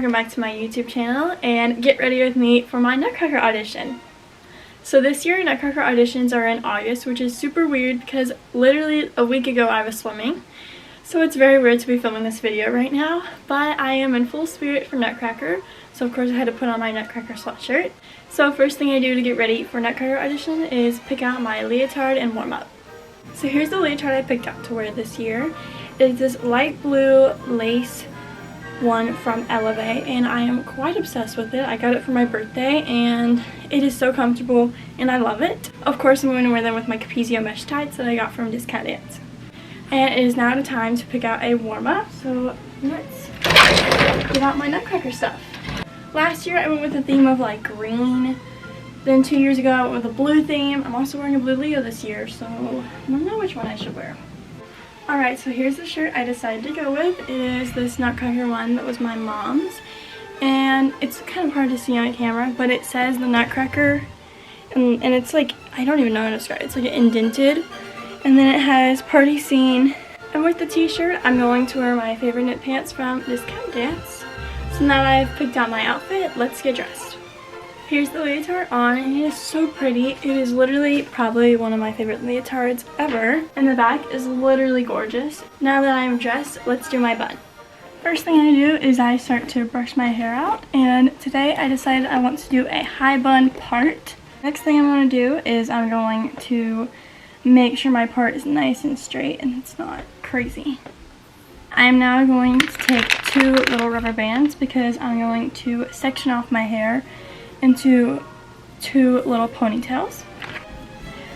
welcome back to my YouTube channel, and get ready with me for my NUTCRACKER audition. So this year NUTCRACKER auditions are in August, which is super weird because literally a week ago I was swimming. So it's very weird to be filming this video right now, but I am in full spirit for NUTCRACKER, so of course I had to put on my NUTCRACKER sweatshirt. So first thing I do to get ready for NUTCRACKER audition is pick out my leotard and warm up. So here's the leotard I picked out to wear this year. It's this light blue lace one from Elevate, and I am quite obsessed with it. I got it for my birthday and it is so comfortable and I love it. Of course I'm going to wear them with my Capezio mesh tights that I got from Discount Dance. And it is now the time to pick out a warm-up, so let's get out my NUTCRACKER stuff. Last year I went with the theme of like green, then 2 years ago I went with a blue theme. I'm also wearing a blue Leo this year, so I don't know which one I should wear. Alright, so here's the shirt I decided to go with. It is this NUTCRACKER one that was my mom's. And it's kind of hard to see on camera, but it says the NUTCRACKER. And it's like, I don't even know how to describe it. It's like indented. And then it has party scene. And with the t-shirt, I'm going to wear my favorite knit pants from Discount Dance. So now that I've picked out my outfit, let's get dressed. Here's the leotard on, and it is so pretty. It is literally probably one of my favorite leotards ever. And the back is literally gorgeous. Now that I'm dressed, let's do my bun. First thing I do is I start to brush my hair out, and today I decided I want to do a high bun part. Next thing I'm going to do is I'm going to make sure my part is nice and straight and it's not crazy. I am now going to take 2 little rubber bands because I'm going to section off my hair into 2 little ponytails.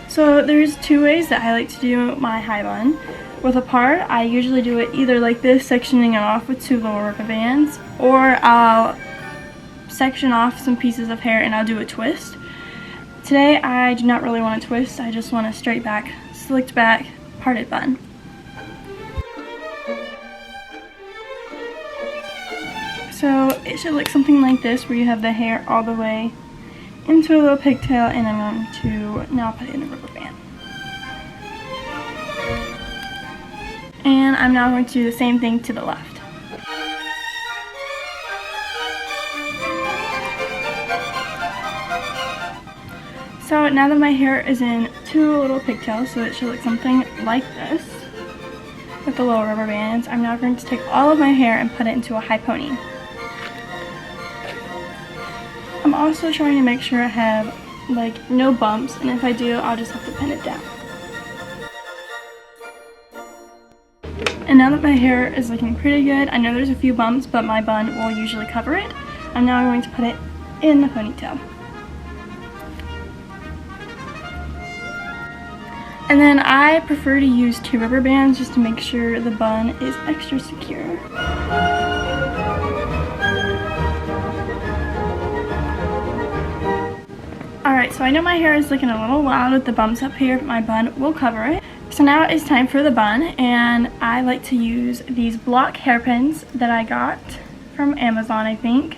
So there's 2 ways that I like to do my high bun. With a part, I usually do it either like this, sectioning it off with 2 little rubber bands, or I'll section off some pieces of hair and I'll do a twist. Today I do not really want a twist, I just want a straight back, slicked back, parted bun. So it should look something like this, where you have the hair all the way into a little pigtail, and I'm going to now put it in a rubber band. And I'm now going to do the same thing to the left. So now that my hair is in 2 little pigtails, so it should look something like this with the little rubber bands, I'm now going to take all of my hair and put it into a high pony. I'm also trying to make sure I have like no bumps, and if I do, I'll just have to pin it down. And now that my hair is looking pretty good, I know there's a few bumps, but my bun will usually cover it. I'm now going to put it in the ponytail. And then I prefer to use 2 rubber bands just to make sure the bun is extra secure. Alright, so I know my hair is looking a little wild with the bumps up here, but my bun will cover it. So now it's time for the bun, and I like to use these block hairpins that I got from Amazon, I think.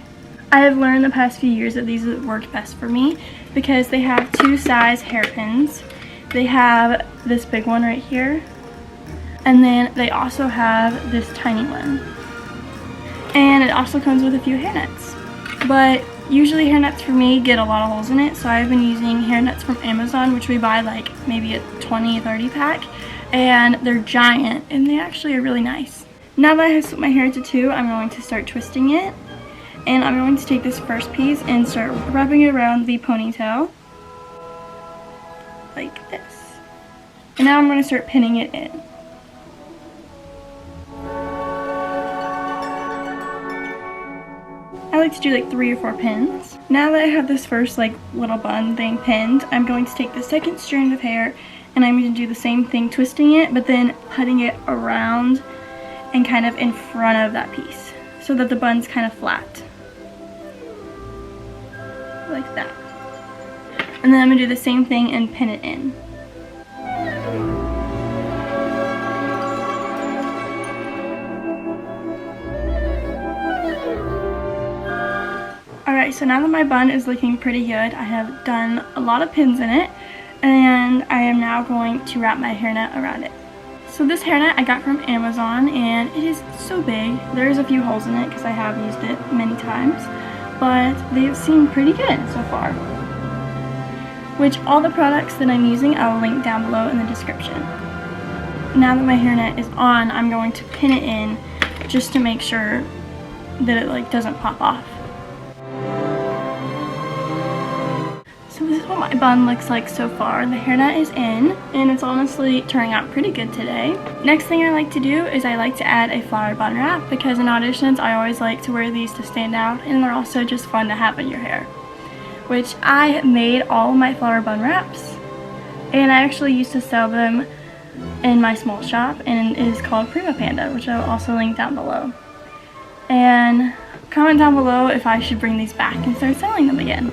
I have learned the past few years that these work best for me because they have 2 size hairpins. They have this big one right here, and then they also have this tiny one. And it also comes with a few hair nets. But usually hair nets for me get a lot of holes in it, so I've been using hair nets from Amazon, which we buy like maybe a 20-30 pack, and they're giant and they actually are really nice. Now that I have split my hair into 2, I'm going to start twisting it, and I'm going to take this first piece and start wrapping it around the ponytail like this. And now I'm going to start pinning it in. I like to do like 3 or 4 pins. Now that I have this first like little bun thing pinned, I'm going to take the second strand of hair and I'm going to do the same thing, twisting it, but then putting it around and kind of in front of that piece so that the bun's kind of flat. Like that. And then I'm going to do the same thing and pin it in. Alright, so now that my bun is looking pretty good, I have done a lot of pins in it, and I am now going to wrap my hairnet around it. So this hairnet I got from Amazon, and it is so big. There's a few holes in it because I have used it many times, but they seem pretty good so far. Which all the products that I'm using I will link down below in the description. Now that my hairnet is on, I'm going to pin it in just to make sure that it doesn't pop off. So this is what my bun looks like so far. The hairnet is in, and it's honestly turning out pretty good today. Next thing I like to do is I like to add a flower bun wrap, because in auditions I always like to wear these to stand out, and they're also just fun to have in your hair. Which I made all of my flower bun wraps, and I actually used to sell them in my small shop, and it is called Prima Panda, which I will also link down below. And comment down below if I should bring these back and start selling them again.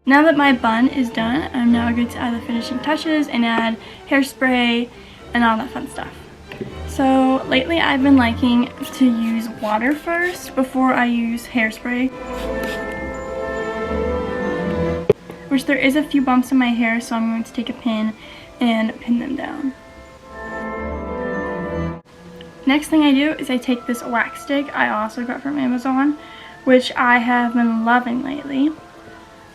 Now that my bun is done, I'm now going to add the finishing touches and add hairspray and all that fun stuff. So lately I've been liking to use water first before I use hairspray. Which there is a few bumps in my hair, so I'm going to take a pin and pin them down. Next thing I do is I take this wax stick I also got from Amazon, which I have been loving lately.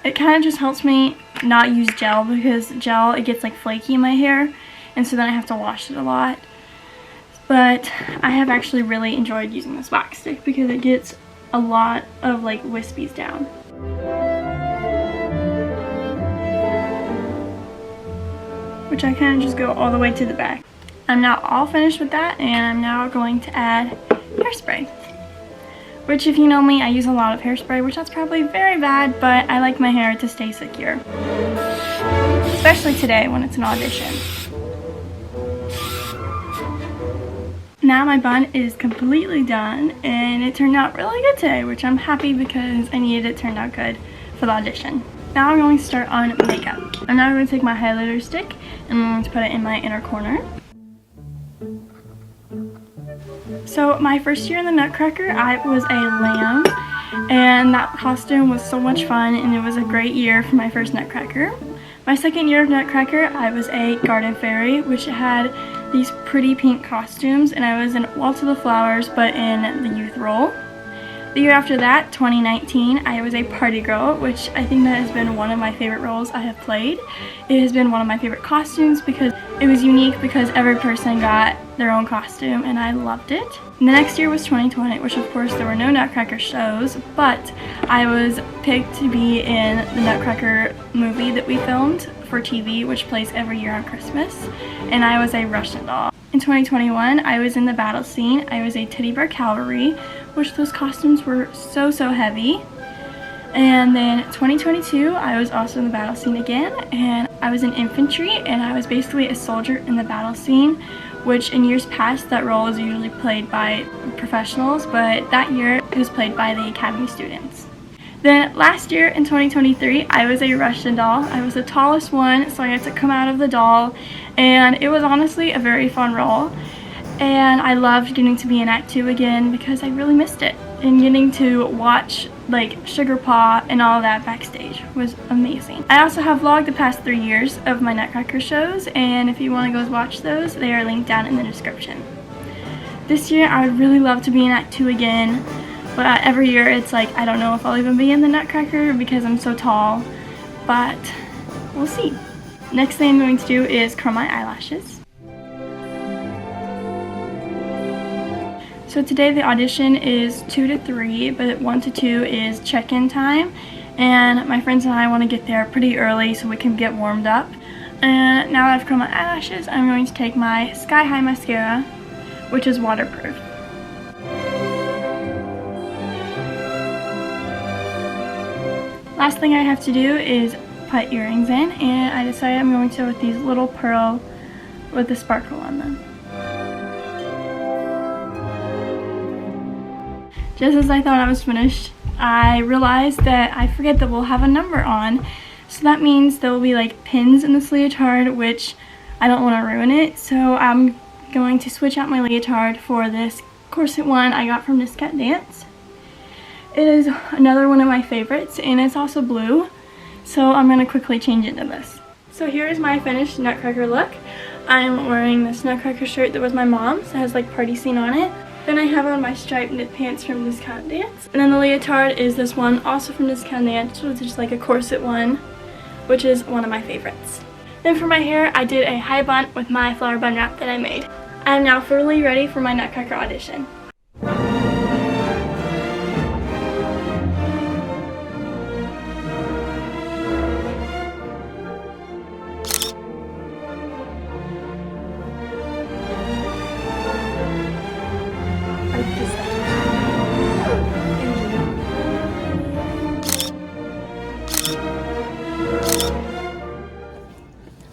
It kind of just helps me not use gel, because gel, it gets flaky in my hair, and so then I have to wash it a lot. But I have actually really enjoyed using this wax stick because it gets a lot of wispies down. Which I kind of just go all the way to the back. I'm now all finished with that, and I'm now going to add hairspray. Which, if you know me, I use a lot of hairspray, which that's probably very bad, but I like my hair to stay secure. Especially today when it's an audition. Now my bun is completely done, and it turned out really good today, which I'm happy because I needed it turned out good for the audition. Now I'm going to start on makeup. I'm now going to take my highlighter stick and I'm going to put it in my inner corner. So my first year in the Nutcracker, I was a lamb, and that costume was so much fun, and it was a great year for my first Nutcracker. My second year of Nutcracker, I was a garden fairy, which had these pretty pink costumes, and I was in Waltz of the Flowers, but in the youth role. The year after that, 2019, I was a party girl, which I think that has been one of my favorite roles I have played. It has been one of my favorite costumes because it was unique, because every person got their own costume and I loved it. And the next year was 2020, which of course there were no Nutcracker shows, but I was picked to be in the Nutcracker movie that we filmed for TV, which plays every year on Christmas, and I was a Russian doll. In 2021, I was in the battle scene. I was a teddy bear cavalry, which those costumes were so heavy. And then 2022, I was also in the battle scene again, and I was in infantry, and I was basically a soldier in the battle scene, which in years past that role is usually played by professionals, but that year it was played by the academy students. Then last year in 2023, I was a Russian doll. I was the tallest one, so I had to come out of the doll, and it was honestly a very fun role. And I loved getting to be in Act 2 again because I really missed it. And getting to watch Sugar Paw and all of that backstage was amazing. I also have vlogged the past 3 years of my Nutcracker shows, and if you want to go watch those, they are linked down in the description. This year I would really love to be in Act 2 again, but every year it's I don't know if I'll even be in the Nutcracker because I'm so tall, but we'll see. Next thing I'm going to do is curl my eyelashes. So today the audition is 2 to 3, but 1 to 2 is check-in time, and my friends and I want to get there pretty early so we can get warmed up. And now that I've curled my eyelashes, I'm going to take my Sky High mascara, which is waterproof. Last thing I have to do is put earrings in, and I decided I'm going to with these little pearl with the sparkle on them. Just as I thought I was finished, I realized that I forget that we'll have a number on. So that means there will be pins in this leotard, which I don't want to ruin it. So I'm going to switch out my leotard for this corset one I got from NUTCRACKER Dance. It is another one of my favorites, and it's also blue. So I'm going to quickly change into this. So here is my finished Nutcracker look. I'm wearing this Nutcracker shirt that was my mom's. It has like party scene on it. Then I have on my striped knit pants from Discount Dance. And then the leotard is this one, also from Discount Dance, which is just like a corset one, which is one of my favorites. Then for my hair, I did a high bun with my flower bun wrap that I made. I am now fully ready for my Nutcracker audition.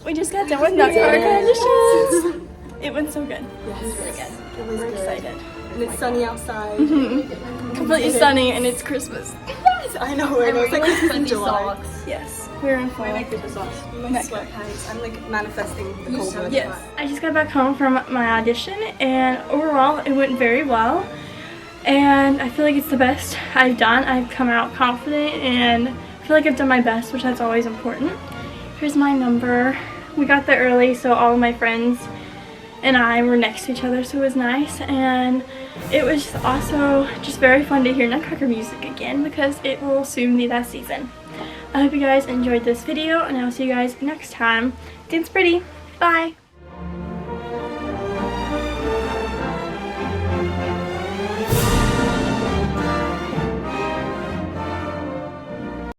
We just got done with Nutcracker auditions. It went so good. Yes, really good. It was We're good. excited. And it's sunny outside. Completely sunny, and it's Christmas. I know, right? It's like Christmas in July. Yes, we're in fall. I like Christmas socks. My sweatpants. I'm like manifesting the cold weather. Yes. I just got back home from my audition, and overall it went very well. And I feel like it's the best I've done. I've come out confident, and I feel like I've done my best, which that's always important. Here's my number. We got there early, so all of my friends and I were next to each other, so it was nice. And it was also just very fun to hear Nutcracker music again, because it will soon be that season. I hope you guys enjoyed this video, and I'll see you guys next time. Dance pretty. Bye.